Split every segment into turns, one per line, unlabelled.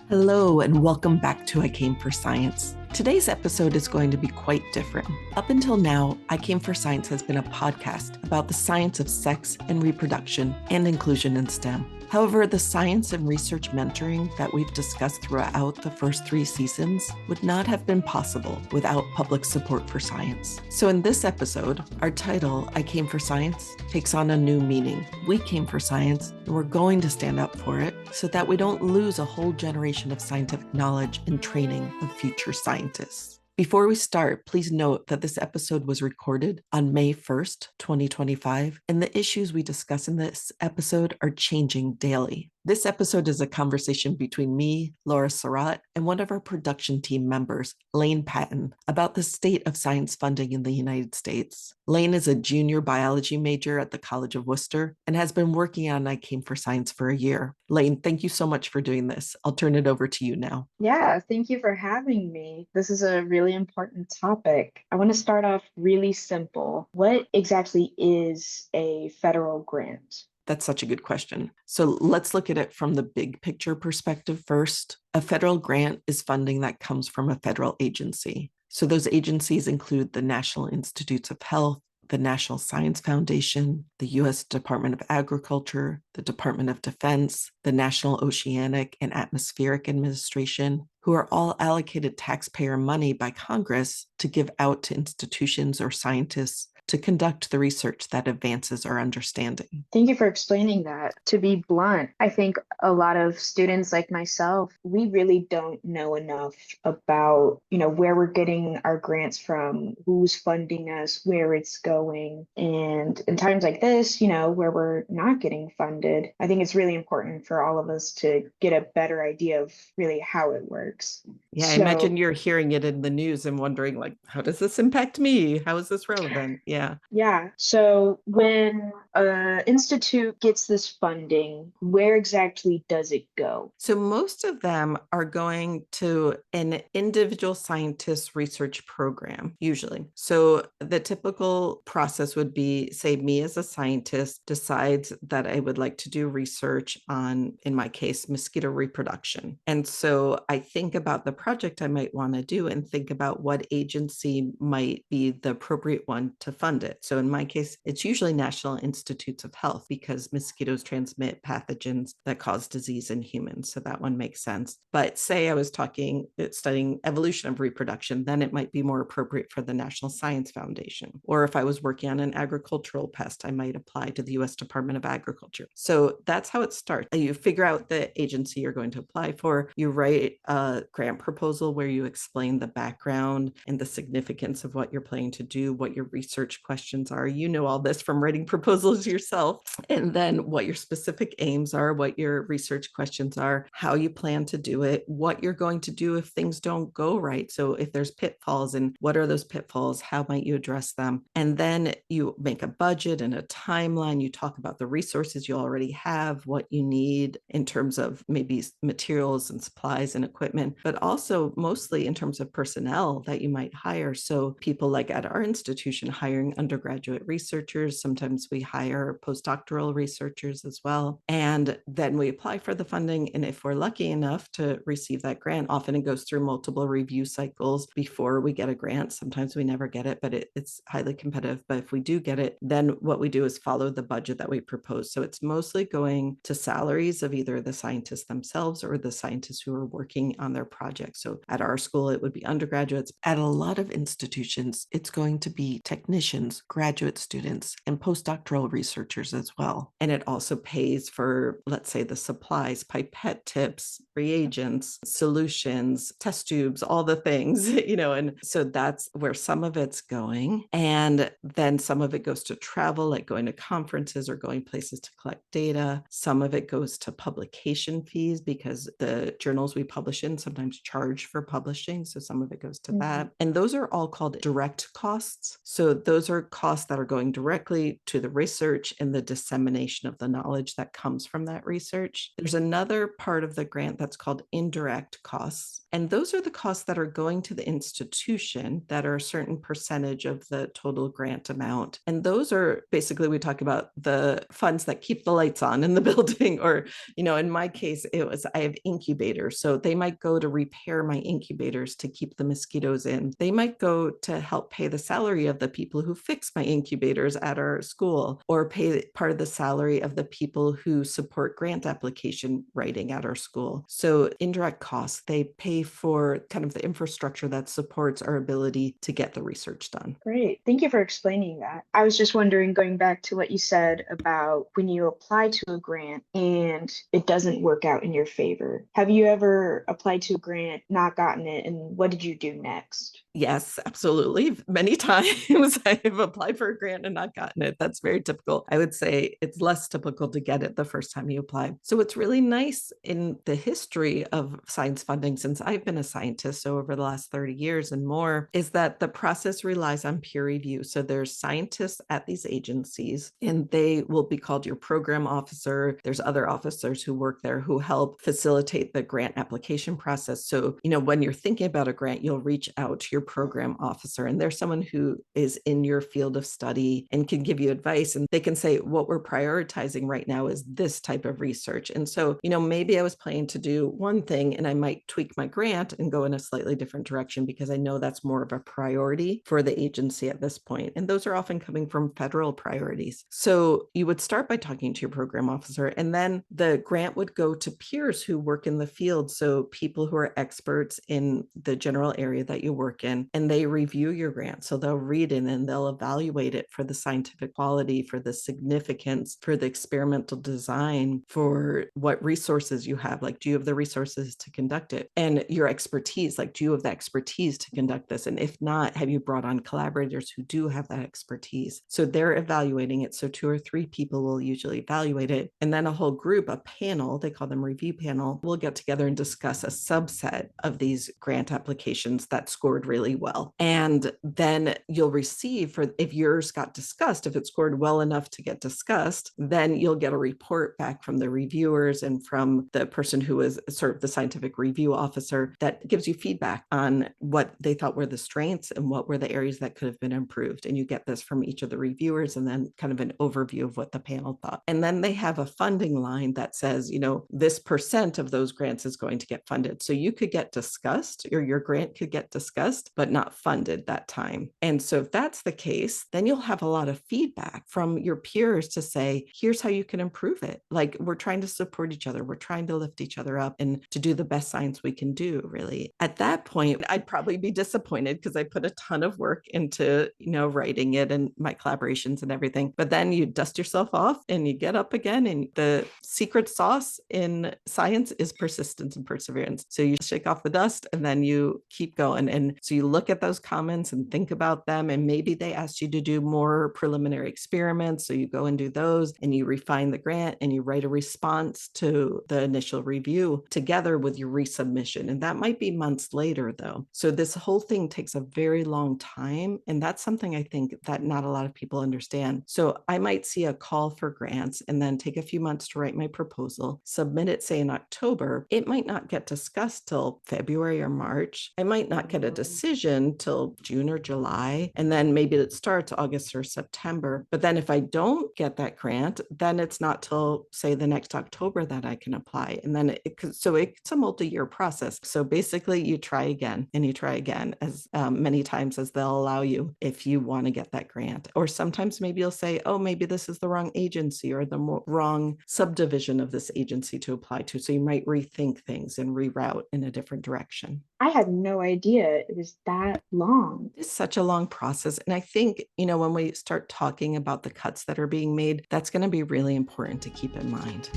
Hello, and welcome back to I Came for Science. Today's episode is going to be quite different. Up until now, I Came for Science has been a podcast about the science of sex and reproduction and inclusion in STEM. However, the science and research mentoring that we've discussed throughout the first 3 seasons would not have been possible without public support for science. So in this episode, our title, I Came for Science, takes on a new meaning. We came for science, and we're going to stand up for it so that we don't lose a whole generation of scientific knowledge and training of future scientists. Before we start, please note that this episode was recorded on May 1st, 2025, and the issues we discuss in this episode are changing daily. This episode is a conversation between me, Laura Sirot, and one of our production team members, Lain Patton, about the state of science funding in the United States. Lain is a junior biology major at the College of Worcester and has been working on I Came for Science for a year. Lain, thank you so much for doing this. I'll turn it over to you now.
Yeah, thank you for having me. This is a really important topic. I want to start off really simple. What exactly is a federal grant?
That's such a good question. So let's look at it from the big picture perspective first. A federal grant is funding that comes from a federal agency. So those agencies include the National Institutes of Health, the National Science Foundation, the U.S. Department of Agriculture, the Department of Defense, the National Oceanic and Atmospheric Administration, who are all allocated taxpayer money by Congress to give out to institutions or scientists to conduct the research that advances our understanding.
Thank you for explaining that. To be blunt, I think a lot of students like myself, we really don't know enough about, where we're getting our grants from, who's funding us, where it's going. And in times like this, where we're not getting funded, I think it's really important for all of us to get a better idea of really how it works.
Yeah, I imagine you're hearing it in the news and wondering, like, how does this impact me? How is this relevant? Yeah.
Yeah. So when an institute gets this funding, where exactly does it go?
So most of them are going to an individual scientist research program, usually. So the typical process would be, say, me as a scientist decides that I would like to do research on, in my case, mosquito reproduction. And so I think about the project I might want to do and think about what agency might be the appropriate one to fund it. So in my case, it's usually National Institutes of Health because mosquitoes transmit pathogens that cause disease in humans. So that one makes sense. But say I was studying evolution of reproduction, then it might be more appropriate for the National Science Foundation. Or if I was working on an agricultural pest, I might apply to the U.S. Department of Agriculture. So that's how it starts. You figure out the agency you're going to apply for. You write a grant proposal where you explain the background and the significance of what you're planning to do, what your research questions are. You know all this from writing proposals yourself. And then what your specific aims are, what your research questions are, how you plan to do it, what you're going to do if things don't go right. So if there's pitfalls, and what are those pitfalls? How might you address them? And then you make a budget and a timeline. You talk about the resources you already have, what you need in terms of maybe materials and supplies and equipment, but also mostly in terms of personnel that you might hire. So people like at our institution hiring undergraduate researchers, sometimes we hire postdoctoral researchers as well. And then we apply for the funding. And if we're lucky enough to receive that grant, often it goes through multiple review cycles before we get a grant. Sometimes we never get it, but it's highly competitive. But if we do get it, then what we do is follow the budget that we propose. So it's mostly going to salaries of either the scientists themselves or the scientists who are working on their project. So at our school, it would be undergraduates. At a lot of institutions, it's going to be technicians, graduate students, and postdoctoral researchers as well. And it also pays for, let's say, the supplies, pipette tips, reagents, solutions, test tubes, all the things, and so that's where some of it's going. And then some of it goes to travel, like going to conferences or going places to collect data. Some of it goes to publication fees because the journals we publish in sometimes charge for publishing. So some of it goes to that. And those are all called direct costs. So those are costs that are going directly to the research and the dissemination of the knowledge that comes from that research. There's another part of the grant that's called indirect costs. And those are the costs that are going to the institution that are a certain percentage of the total grant amount. And those are basically, we talk about the funds that keep the lights on in the building, or, in my case, I have incubators. So they might go to repair my incubators to keep the mosquitoes in. They might go to help pay the salary of the people who fix my incubators at our school, or pay part of the salary of the people who support grant application writing at our school. So indirect costs, they pay for kind of the infrastructure that supports our ability to get the research done.
Great. Thank you for explaining that. I was just wondering, going back to what you said about when you apply to a grant and it doesn't work out in your favor. Have you ever applied to a grant, not gotten it, and what did you do next?
Yes, absolutely. Many times I've applied for a grant and not gotten it. That's very typical. I would say it's less typical to get it the first time you apply. So what's really nice in the history of science funding, since I've been a scientist, so over the last 30 years and more, is that the process relies on peer review. So there's scientists at these agencies, and they will be called your program officer. There's other officers who work there who help facilitate the grant application process. So, when you're thinking about a grant, you'll reach out to your program officer, and they're someone who is in your field of study and can give you advice, and they can say, what we're prioritizing right now is this type of research. And so, maybe I was planning to do one thing and I might tweak my grant and go in a slightly different direction because I know that's more of a priority for the agency at this point. And those are often coming from federal priorities. So you would start by talking to your program officer, and then the grant would go to peers who work in the field. So people who are experts in the general area that you work in, and they review your grant. So they'll read it and they'll evaluate it for the scientific quality, for the significance, for the experimental design, for what resources you have. Like, do you have the resources to conduct it? And your expertise, like, do you have the expertise to conduct this? And if not, have you brought on collaborators who do have that expertise? So they're evaluating it. So 2 or 3 people will usually evaluate it. And then a whole group, a panel, they call them review panel, will get together and discuss a subset of these grant applications that scored really well. And then you'll receive, for if yours got discussed, if it scored well enough to get discussed, then you'll get a report back from the reviewers and from the person who is sort of the scientific review officer that gives you feedback on what they thought were the strengths and what were the areas that could have been improved. And you get this from each of the reviewers, and then kind of an overview of what the panel thought. And then they have a funding line that says, this percent of those grants is going to get funded. So you could get discussed, or your grant could get discussed, but not funded that time. And so if that's the case, then you'll have a lot of feedback from your peers to say, here's how you can improve it. Like, we're trying to support each other. We're trying to lift each other up and to do the best science we can do, really. At that point, I'd probably be disappointed because I put a ton of work into, writing it and my collaborations and everything. But then you dust yourself off and you get up again. And the secret sauce in science is persistence and perseverance. So you shake off the dust and then you keep going. And so you look at those comments and think about them. And maybe they asked you to do more preliminary experiments. So you go and do those and you refine the grant and you write a response to the initial review together with your resubmission. And that might be months later, though. So this whole thing takes a very long time. And that's something I think that not a lot of people understand. So I might see a call for grants and then take a few months to write my proposal, submit it, say in October. It might not get discussed till February or March. I might not get a decision till June or July. And then maybe it starts August or September. But then if I don't get that grant, then it's not till, say, the next October that I can apply. And then it's a multi-year process. So basically you try again and you try again as many times as they'll allow you if you want to get that grant. Or sometimes maybe you'll say, oh, maybe this is the wrong agency or the wrong subdivision of this agency to apply to. So you might rethink things and reroute in a different direction.
I had no idea it was that long.
It's such a long process. And I think, when we start talking about the cuts that are being made, that's going to be really important to keep in mind.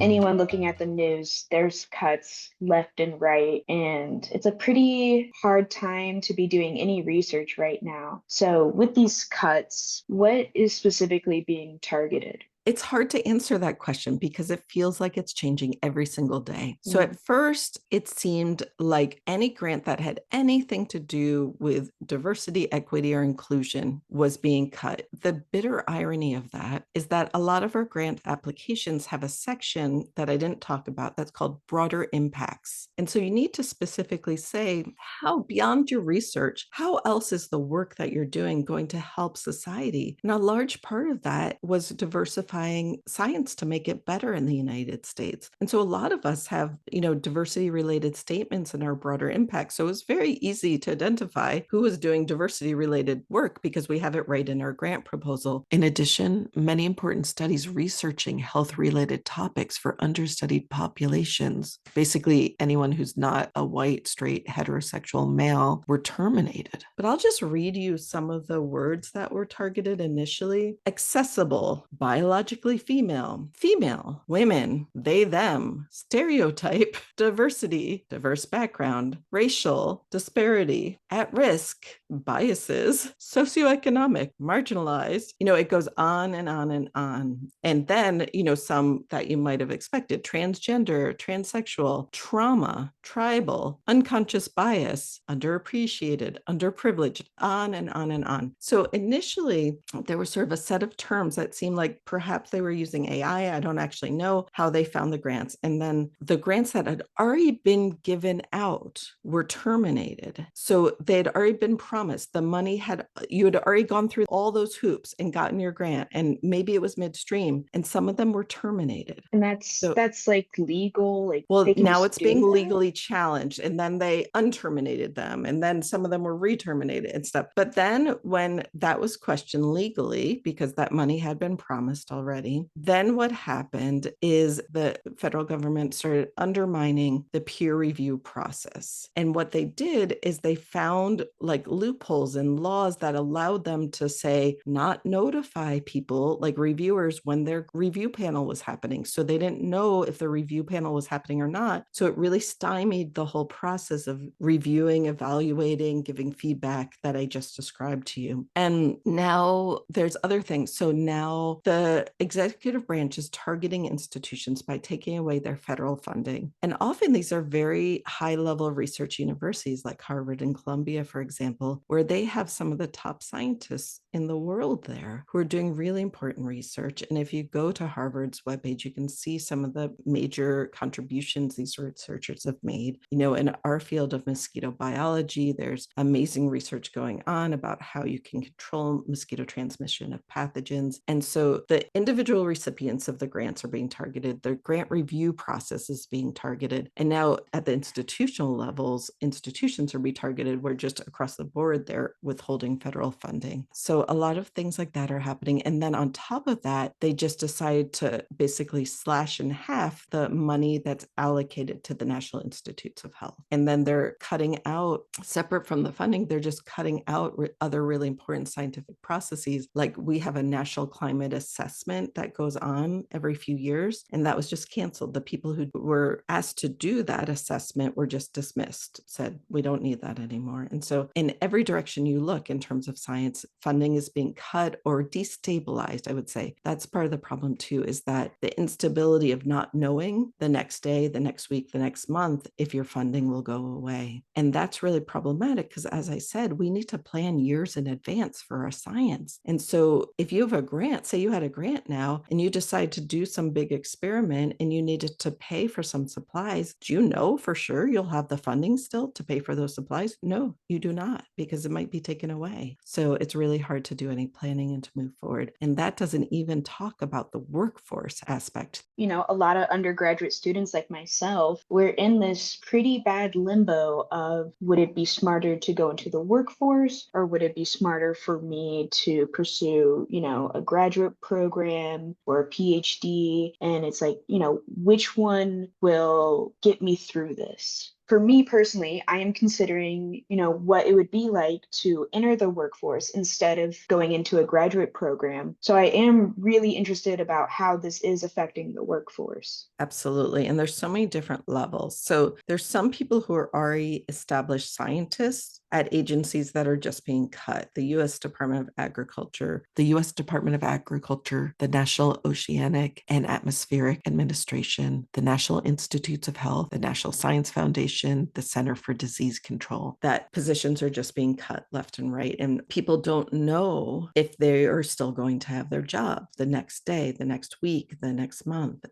Anyone looking at the news, there's cuts left and right, and it's a pretty hard time to be doing any research right now. So with these cuts, what is specifically being targeted?
It's hard to answer that question because it feels like it's changing every single day. So
Mm.
at first, it seemed like any grant that had anything to do with diversity, equity, or inclusion was being cut. The bitter irony of that is that a lot of our grant applications have a section that I didn't talk about that's called broader impacts. And so you need to specifically say how, beyond your research, how else is the work that you're doing going to help society? And a large part of that was diversifying science to make it better in the United States. And so a lot of us have, diversity related statements in our broader impact. So it's very easy to identify who is doing diversity related work because we have it right in our grant proposal. In addition, many important studies researching health related topics for understudied populations, basically anyone who's not a white, straight, heterosexual male, were terminated. But I'll just read you some of the words that were targeted initially. Accessible, biologically female, female, women, they, them, stereotype, diversity, diverse background, racial, disparity, at risk, biases, socioeconomic, marginalized. It goes on and on and on. And then, some that you might have expected: transgender, transsexual, trauma, tribal, unconscious bias, underappreciated, underprivileged, on and on and on. So initially, there was sort of a set of terms that seemed like perhaps they were using AI. I don't actually know how they found the grants. And then the grants that had already been given out were terminated. So they had already been promised. The money you had already gone through all those hoops and gotten your grant. And maybe it was midstream, and some of them were terminated.
And that's
So
that's like legal, like
well,
they can
now
just
it's
do
being
that.
legally challenged, and then they unterminated them, and then some of them were re-terminated and stuff. But then when that was questioned legally, because that money had been promised already, then what happened is the federal government started undermining the peer review process. And what they did is they found like loopholes in laws that allowed them to say, not notify people like reviewers when their review panel was happening. So they didn't know if the review panel was happening or not. So it really stymied the whole process of reviewing, evaluating, giving feedback that I just described to you. And now there's other things. So now the executive branch is targeting institutions by taking away their federal funding. And often these are very high level research universities like Harvard and Columbia, for example, where they have some of the top scientists in the world there who are doing really important research. And if you go to Harvard's webpage, you can see some of the major contributions these researchers have made. In our field of mosquito biology, there's amazing research going on about how you can control mosquito transmission of pathogens. And so the individual recipients of the grants are being targeted. The grant review process is being targeted. And now at the institutional levels, institutions are being targeted where just across the board, they're withholding federal funding. So a lot of things like that are happening. And then on top of that, they just decided to basically slash in half the money that's allocated to the National Institutes of Health. And then they're cutting out, separate from the funding, they're just cutting out other really important scientific processes. Like we have a national climate assessment that goes on every few years, and that was just canceled. The people who were asked to do that assessment were just dismissed, said, we don't need that anymore. And so in every direction you look in terms of science, funding is being cut or destabilized, I would say. That's part of the problem too, is that the instability of not knowing the next day, the next week, the next month, if your funding will go away. And that's really problematic because, as I said, we need to plan years in advance for our science. And so if you have a grant, say you had a grant now, and you decide to do some big experiment and you needed to pay for some supplies, do you know for sure you'll have the funding still to pay for those supplies? No, you do not, because it might be taken away. So it's really hard to do any planning and to move forward. And that doesn't even talk about the workforce aspect.
A lot of undergraduate students like myself, we're in this pretty bad limbo of, would it be smarter to go into the workforce, or would it be smarter for me to pursue, a graduate program or a PhD? And it's like, which one will get me through this? For me personally, I am considering, what it would be like to enter the workforce instead of going into a graduate program. So I am really interested about how this is affecting the workforce.
Absolutely. And there's so many different levels. So there's some people who are already established scientists at agencies that are just being cut: the U.S. Department of Agriculture, the U.S. Department of Agriculture, the National Oceanic and Atmospheric Administration, the National Institutes of Health, the National Science Foundation, the Center for Disease Control. That positions are just being cut left and right. And people don't know if they are still going to have their job the next day, the next week, the next month.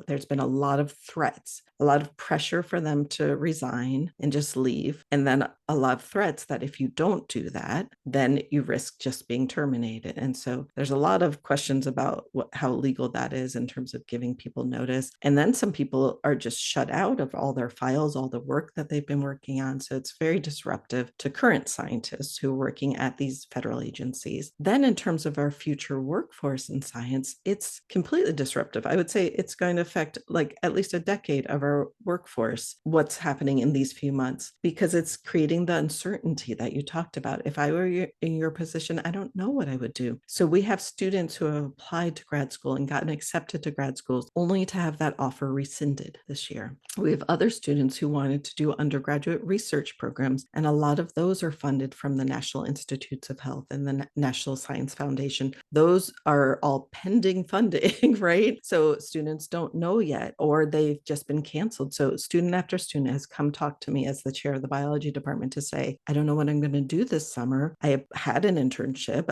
There's been a lot of threats, a lot of pressure for them to resign and just leave. And then a lot of threats that if you don't do that, then you risk just being terminated. And so there's a lot of questions about how legal that is in terms of giving people notice. And then some people are just shut out of all their files, all the work that they've been working on. So it's very disruptive to current scientists who are working at these federal agencies. Then in terms of our future workforce in science, it's completely disruptive. I would say it's going to affect like at least a decade of our workforce, what's happening in these few months, because it's creating the uncertainty that you talked about. If I were in your position, I don't know what I would do. So we have students who have applied to grad school and gotten accepted to grad schools only to have that offer rescinded this year. We have other students who wanted to do undergraduate research programs, and a lot of those are funded from the National Institutes of Health and the National Science Foundation. Those are all pending funding, right? So students don't know yet, or they've just been canceled. So student after student has come talk to me as the chair of the biology department to say, I don't know what I'm going to do this summer. I had an internship.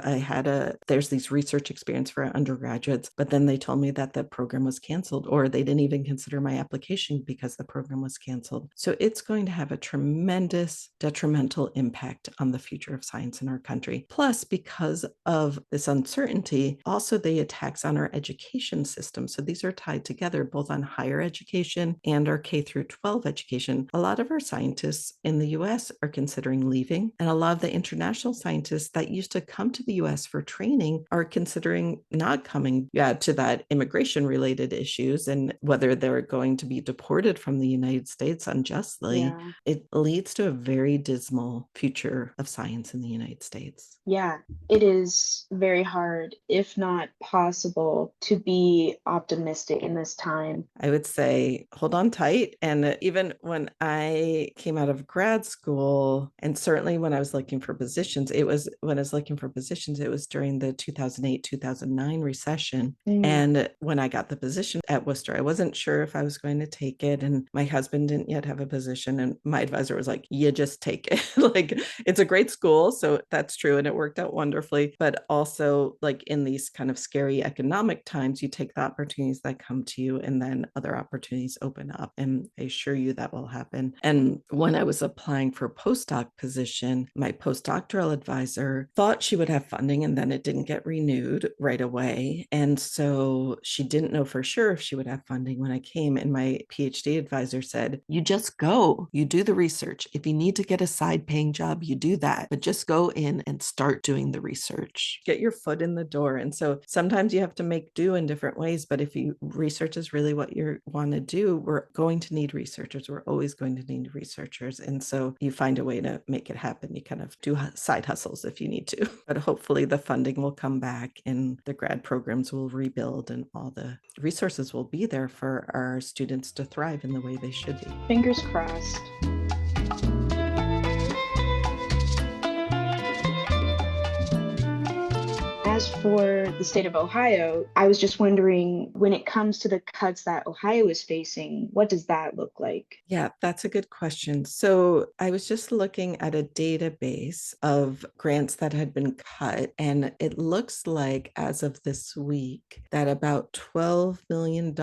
There's these research experience for undergraduates, but then they told me that the program was canceled, or they didn't even consider my application because the program was canceled. So it's going to have a tremendous detrimental impact on the future of science in our country. Plus, because of this uncertainty, also the attacks on our education system. So these are tied together, both on higher education and our K through 12 education. A lot of our scientists in the US are considering leaving, and a lot of the international scientists that used to come to the US for training are considering not coming to that immigration related issues and whether they're going to be deported from the United States unjustly.
Yeah.
It leads to a very dismal future of science in the United States.
Yeah, it is very hard, if not possible, to be optimistic in this time.
I would say hold on tight. And even when I came out of grad school, and certainly when I was looking for positions, it was during the 2008, 2009 recession.
Mm,
And when I got the position at Worcester, I wasn't sure if I was going to take it. And my husband didn't yet have a position. And my advisor was like, you just take it. Like, it's a great school. So that's true. And it worked out wonderfully. But also, like, in these kind of scary economic times, you take the opportunities that come to you, and then other opportunities open up. And I assure you that will happen. And when I was applying for a postdoc position, my postdoctoral advisor thought she would have funding, and then it didn't get renewed right away. And so she didn't know for sure if she would have funding when I came. And my PhD advisor said, you just go, you do the research. If you need to get a side paying job, you do that, but just go in and start doing the research. Get your foot in the door. And so sometimes you have to make do in different ways, but if research is really what you want to do, we're going to need researchers. We're always going to need researchers. And so you find a way to make it happen. You kind of do side hustles if you need to, but hopefully the funding will come back and the grad programs will rebuild and all the resources will be there for our students to thrive in the way they should be.
fingers crossed. As for the state of Ohio, I was just wondering, when it comes to the cuts that Ohio is facing, what does that look like?
Yeah, that's a good question. So I was just looking at a database of grants that had been cut, and it looks like as of this week that about $12 million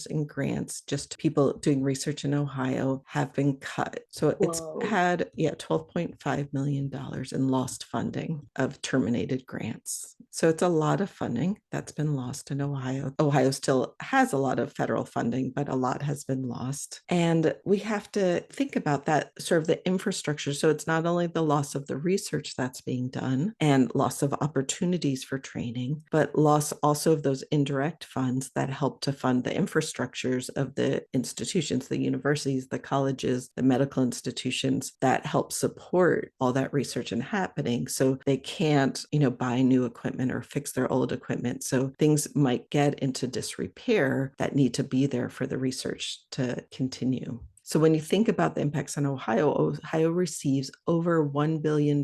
in grants, just people doing research in Ohio, have been cut. So it's
Whoa.
had, $12.5 million in lost funding of terminated grants. So it's a lot of funding that's been lost in Ohio. Ohio still has a lot of federal funding, but a lot has been lost. And we have to think about that, sort of the infrastructure. So it's not only the loss of the research that's being done and loss of opportunities for training, but loss also of those indirect funds that help to fund the infrastructures of the institutions, the universities, the colleges, the medical institutions that help support all that research and happening. So they can't, buy new equipment or fix their old equipment. So things might get into disrepair that need to be there for the research to continue. So when you think about the impacts on Ohio, Ohio receives over $1 billion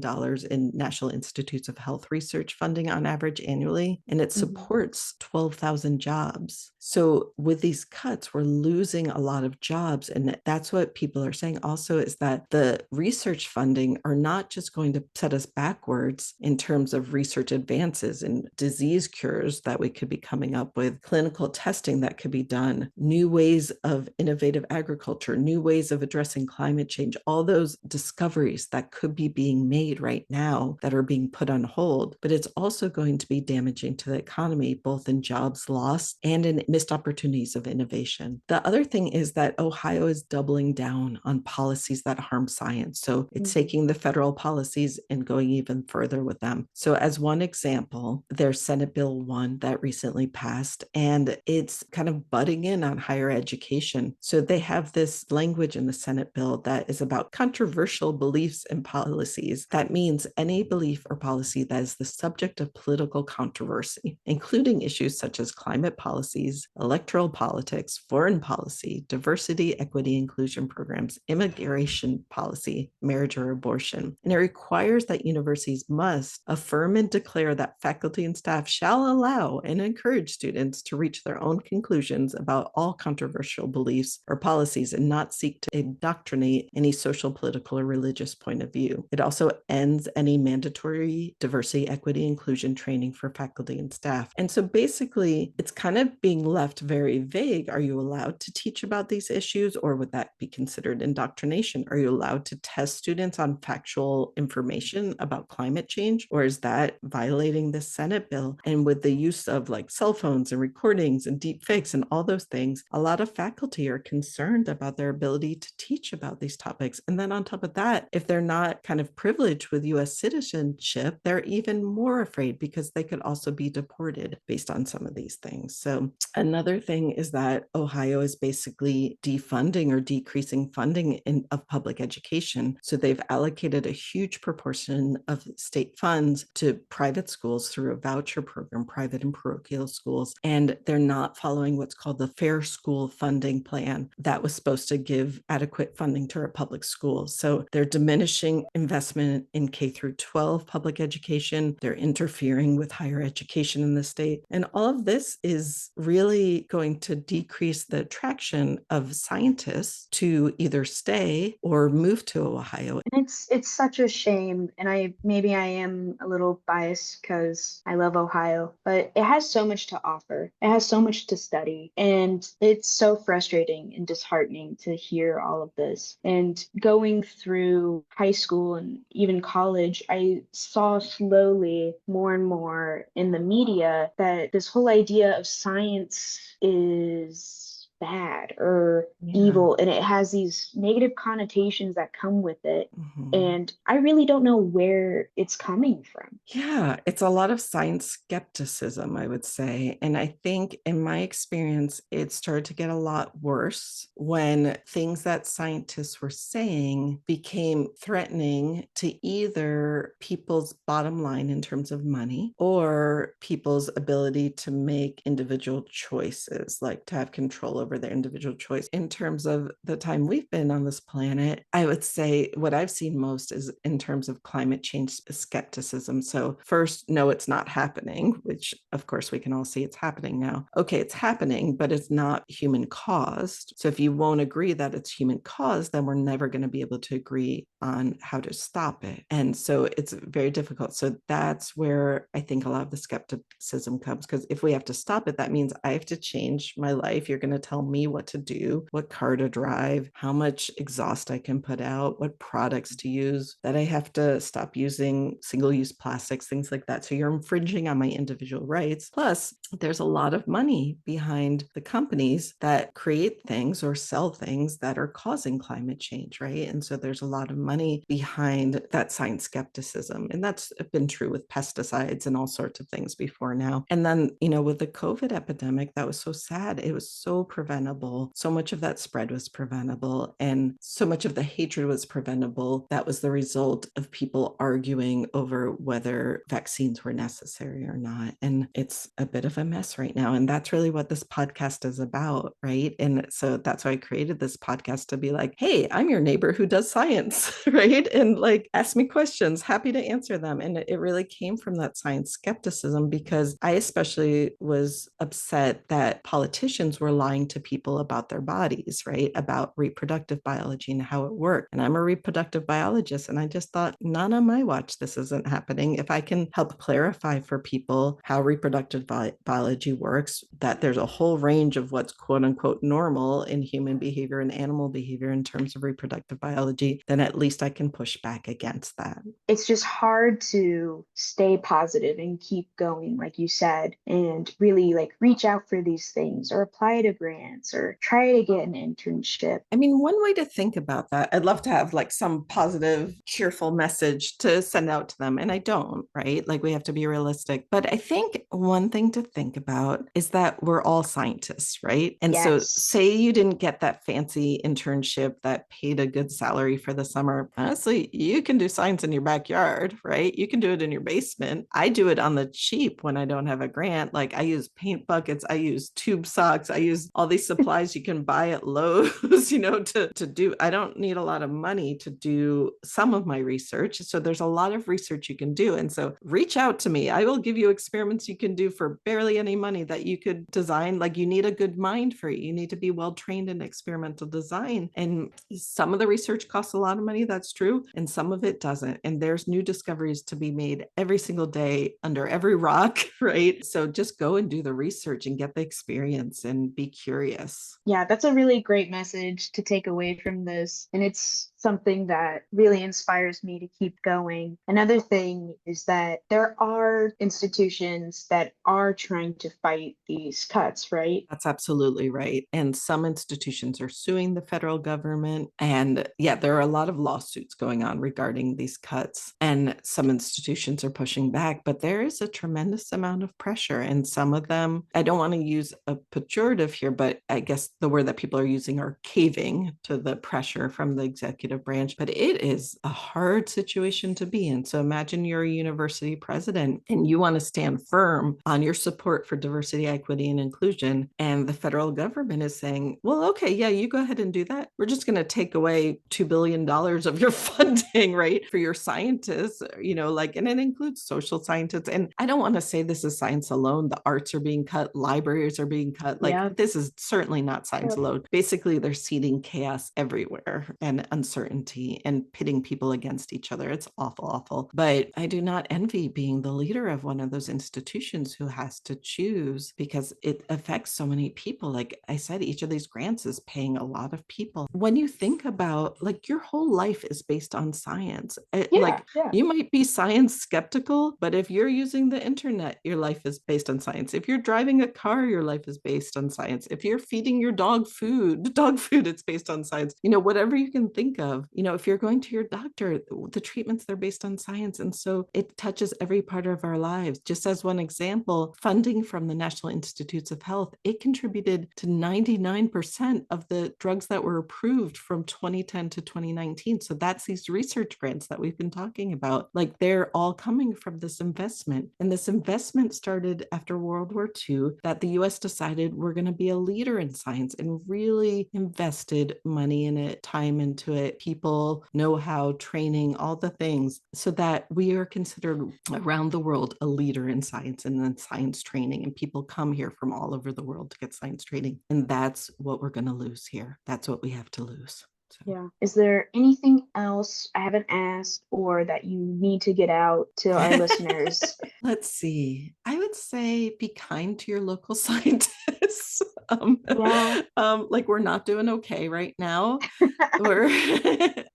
in National Institutes of Health research funding on average annually, and it
Mhm.
supports 12,000 jobs. So with these cuts, we're losing a lot of jobs. And that's what people are saying also, is that the research funding are not just going to set us backwards in terms of research advances in disease cures that we could be coming up with, clinical testing that could be done, new ways of innovative agriculture, new ways of addressing climate change, all those discoveries that could be being made right now that are being put on hold. But it's also going to be damaging to the economy, both in jobs lost and in missed opportunities of innovation. The other thing is that Ohio is doubling down on policies that harm science. So it's
Mhm.
taking the federal policies and going even further with them. So, as one example, there's Senate Bill 1 that recently passed, and it's kind of butting in on higher education. So, they have this language in the Senate bill that is about controversial beliefs and policies. That means any belief or policy that is the subject of political controversy, including issues such as climate policies, electoral politics, foreign policy, diversity, equity, inclusion programs, immigration policy, marriage or abortion. And it requires that universities must affirm and declare that faculty and staff shall allow and encourage students to reach their own conclusions about all controversial beliefs or policies and not seek to indoctrinate any social, political, or religious point of view. It also ends any mandatory diversity, equity, inclusion training for faculty and staff. And so basically, it's kind of being left very vague. Are you allowed to teach about these issues, or would that be considered indoctrination? Are you allowed to test students on factual information about climate change, or is that violating the Senate bill? And with the use of like cell phones and recordings and deep fakes and all those things, a lot of faculty are concerned about their ability to teach about these topics. And then on top of that, if they're not kind of privileged with US citizenship, they're even more afraid because they could also be deported based on some of these things. So another thing is that Ohio is basically defunding or decreasing funding of public education. So they've allocated a huge proportion of state funds to private schools through a voucher program, private and parochial schools, and they're not following what's called the Fair School Funding Plan that was supposed to give adequate funding to our public schools. So they're diminishing investment in K through 12 public education. They're interfering with higher education in the state. And all of this is really going to decrease the attraction of scientists to either stay or move to Ohio.
And it's such a shame, and I am a little biased because I love Ohio, but it has so much to offer. It has so much to study, and it's so frustrating and disheartening to hear all of this. And going through high school and even college, I saw slowly more and more in the media that this whole idea of science is bad or
Yeah.
evil, and it has these negative connotations that come with it.
Mhm.
And I really don't know where it's coming from.
Yeah, it's a lot of science skepticism, I would say. And I think in my experience, it started to get a lot worse when things that scientists were saying became threatening to either people's bottom line in terms of money or people's ability to make individual choices, like to have control over their individual choice. In terms of the time we've been on this planet, I would say what I've seen most is in terms of climate change skepticism. So, first, no, it's not happening, which of course we can all see it's happening now. Okay, it's happening, but it's not human caused. So, if you won't agree that it's human caused, then we're never going to be able to agree on how to stop it. And so it's very difficult. So that's where I think a lot of the skepticism comes, because if we have to stop it, that means I have to change my life. You're going to tell me what to do, what car to drive, how much exhaust I can put out, what products to use, that I have to stop using single-use plastics, things like that. So you're infringing on my individual rights. Plus, there's a lot of money behind the companies that create things or sell things that are causing climate change, right? And so there's a lot of money behind that science skepticism. And that's been true with pesticides and all sorts of things before now. And then, with the COVID epidemic, that was so sad. It was so preventable preventable. So much of that spread was preventable. And so much of the hatred was preventable. That was the result of people arguing over whether vaccines were necessary or not. And it's a bit of a mess right now. And that's really what this podcast is about, right? And so that's why I created this podcast, to be like, hey, I'm your neighbor who does science, right? And like, ask me questions, happy to answer them. And it really came from that science skepticism, because I especially was upset that politicians were lying to people about their bodies, right? About reproductive biology and how it worked. And I'm a reproductive biologist. And I just thought, not on my watch, this isn't happening. If I can help clarify for people how reproductive biology works, that there's a whole range of what's quote unquote normal in human behavior and animal behavior in terms of reproductive biology, then at least I can push back against that.
It's just hard to stay positive and keep going, like you said, and really like reach out for these things or apply to grants or try to get an internship.
I mean, one way to think about that, I'd love to have like some positive, cheerful message to send out to them. And I don't, right? Like, we have to be realistic. But I think one thing to think about is that we're all scientists, right? And so,
Yes.
say you didn't get that fancy internship that paid a good salary for the summer. Honestly, you can do science in your backyard, right? You can do it in your basement. I do it on the cheap when I don't have a grant. Like, I use paint buckets, I use tube socks, I use all these supplies you can buy at Lowe's, to do. I don't need a lot of money to do some of my research. So there's a lot of research you can do. And so reach out to me. I will give you experiments you can do for barely any money that you could design. Like, you need a good mind for it. You need to be well trained in experimental design. And some of the research costs a lot of money. That's true. And some of it doesn't. And there's new discoveries to be made every single day under every rock, right? So just go and do the research and get the experience and be curious.
Yeah, that's a really great message to take away from this. And it's something that really inspires me to keep going. Another thing is that there are institutions that are trying to fight these cuts, right?
That's absolutely right. And some institutions are suing the federal government. And yeah, there are a lot of lawsuits going on regarding these cuts. And some institutions are pushing back, but there is a tremendous amount of pressure. And some of them, I don't want to use a pejorative here, but I guess the word that people are using are caving to the pressure from the executive branch. But it is a hard situation to be in. So imagine you're a university president and you want to stand firm on your support for diversity, equity, and inclusion. And the federal government is saying, well, okay, yeah, you go ahead and do that. We're just going to take away $2 billion of your funding, right, for your scientists, and it includes social scientists. And I don't want to say this is science alone. The arts are being cut, libraries are being cut. Like,
Yeah.
this is certainly not science alone. Basically, they're seeding chaos everywhere and uncertainty and pitting people against each other. It's awful, awful. But I do not envy being the leader of one of those institutions who has to choose, because it affects so many people. Like I said, each of these grants is paying a lot of people. When you think about, like, your whole life is based on science.
Yeah, yeah.
You might be science skeptical, but if you're using the internet, your life is based on science. If you're driving a car, your life is based on science. If you're feeding your dog food, it's based on science. Whatever you can think of. If you're going to your doctor, the treatments, they're based on science. And so it touches every part of our lives. Just as one example, funding from the National Institutes of Health, it contributed to 99% of the drugs that were approved from 2010 to 2019. So that's these research grants that we've been talking about. Like, they're all coming from this investment. And this investment started after World War II, that the US decided we're going to be a leader in science and really invested money in it, time into it, people, know-how, training, all the things, so that we are considered around the world a leader in science and then science training. And people come here from all over the world to get science training. And that's what we're going to lose here. That's what we have to lose. So.
Yeah. Is there anything else I haven't asked or that you need to get out to our listeners?
Let's see. I would say be kind to your local scientists.
Yeah.
Like, we're not doing okay right now.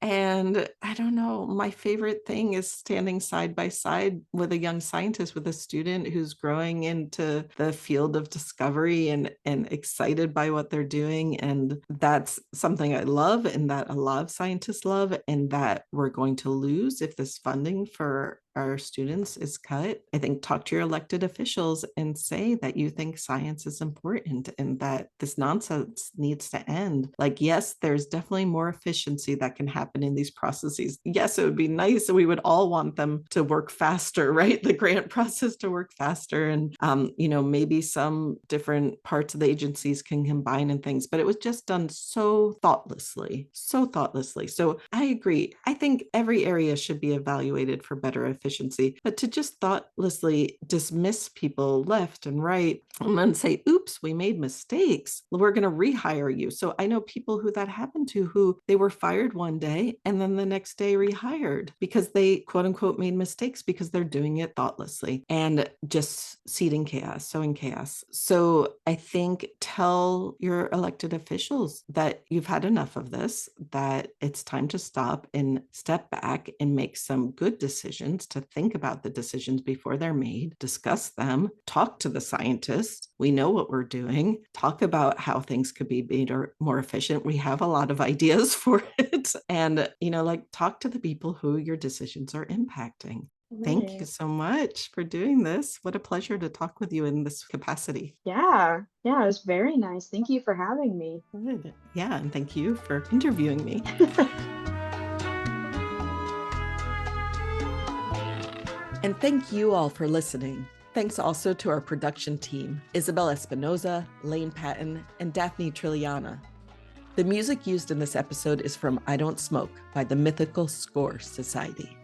And I don't know, my favorite thing is standing side by side with a young scientist, with a student who's growing into the field of discovery and excited by what they're doing. And that's something I love, and that a lot of scientists love, and that we're going to lose if this funding for our students is cut. I think talk to your elected officials and say that you think science is important and that this nonsense needs to end. Like, yes, there's definitely more efficiency that can happen in these processes. Yes, it would be nice. We would all want them to work faster, right? The grant process to work faster. And, maybe some different parts of the agencies can combine and things, but it was just done so thoughtlessly, so thoughtlessly. So I agree. I think every area should be evaluated for better efficiency, but to just thoughtlessly dismiss people left and right and then say, oops, we made mistakes, we're going to rehire you. So I know people who that happened to, who they were fired one day and then the next day rehired because they quote unquote made mistakes because they're doing it thoughtlessly and just seeding chaos, sowing chaos. So I think tell your elected officials that you've had enough of this, that it's time to stop and step back and make some good decisions, to think about the decisions before they're made, discuss them, talk to the scientists. We know what we're doing, talk about how things could be made more efficient. We have a lot of ideas for it. And, talk to the people who your decisions are impacting. Thank you
Right.
so much for doing this. What a pleasure to talk with you in this capacity.
Yeah. Yeah, it was very nice. Thank you for having me.
Good. Yeah, and thank you for interviewing me. And thank you all for listening. Thanks also to our production team, Isabel Espinoza, Lain Patton, and Daphne Trilliana. The music used in this episode is from I Don't Smoke by the Mythical Score Society.